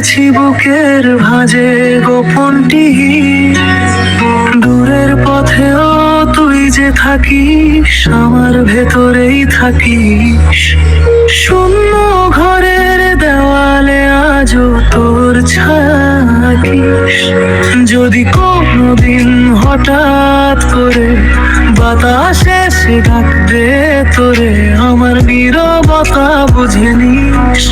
গেছি বুকের ভাঁজে গোপনটি, দূরের পথেও তুই যে থাকিস, আমার ভেতরেই থাকিস। শূন্য ঘরের দেওয়ালে আজও তোর ছায়া আঁকিস। যদি কোনোদিন হঠাৎ করে বাতাস এসে ডাকবে তোরে, আমার নীরবতা বুঝে নিস।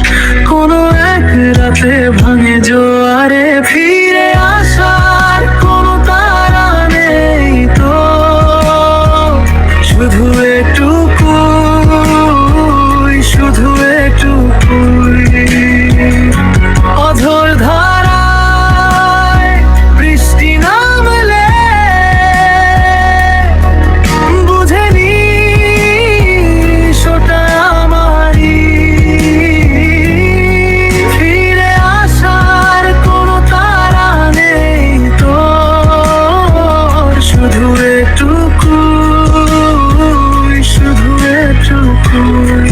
কোনো এক রাতে ভাঙে জোয়ারে ফিরে আসার কোনো তারা নেই তো, শুধু এটুকুই, শুধু এটুকুই। অঝোর ধারায় বৃষ্টি নামলে বুঝে নিস ওটা আমারই। ফিরে আসার কোনো তারা নেই তো, শুধু এটুকুই, শুধু এটুকুই।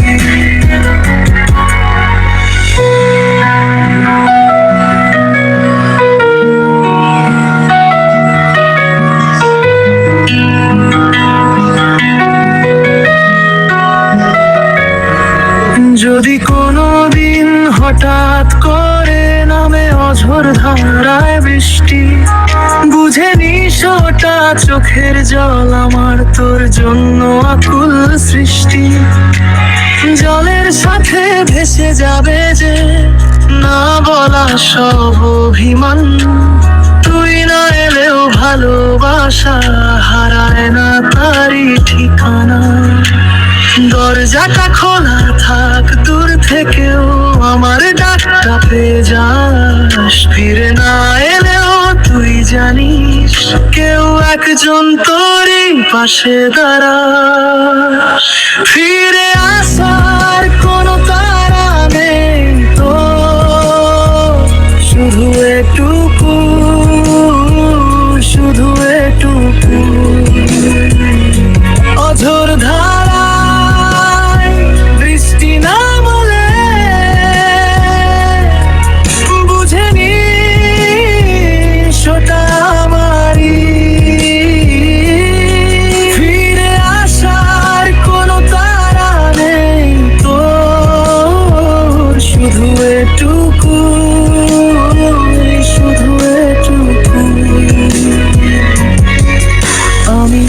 যদি কোনোদিন হঠাৎ করে নামে অঝোর ধারায় বৃষ্টি, বুঝে নিস ওটা চোখের জল, আমার তোর জন্য আকুল সৃষ্টি। জলের সাথে ভেসে যাবে যে না বলা সব অভিমান, তুই না এলেও ভালোবাসা হারায় না তারই ঠিকানা। দরজাটা খোলা থাক দূর থেকেও আমার ডাকটা পেয়ে যাস। ফিরে না এলেও তুই জানিস কেউ একজন তোরই পাশে দাঁড়া। ফিরে আসার কোনো তারা নেই তো, শুধু এটুকু, শুধু এটুকু। অঝোর ধারায় বৃষ্টি নামলে বুঝে নিস ওটা আমারই। ফিরে আসার কোনো তারা নেই তো, শুধু এটুকু, শুধু এটুকু। আমি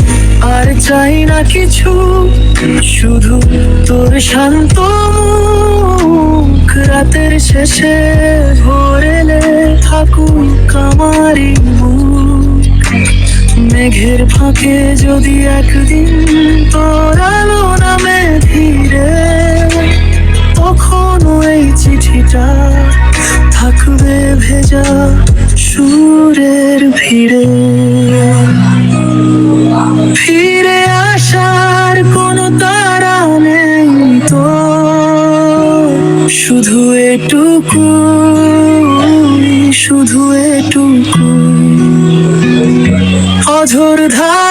আর চাই না কিছু, শুধু তোর শান্ত মুখ রাতের শেষে ভোর এলে থাকুক আমারই মুখ। মেঘের ফাঁকে যদি একদিন তোর আলো নামে ধীরে, তখন এই চিঠিটা থাকবে ভেজা সুরের ভিড়ে। ফিরে আসার কোনো তারা নেই তো, শুধু এটুকু, শুধু এটুকু। অঝোর ধারা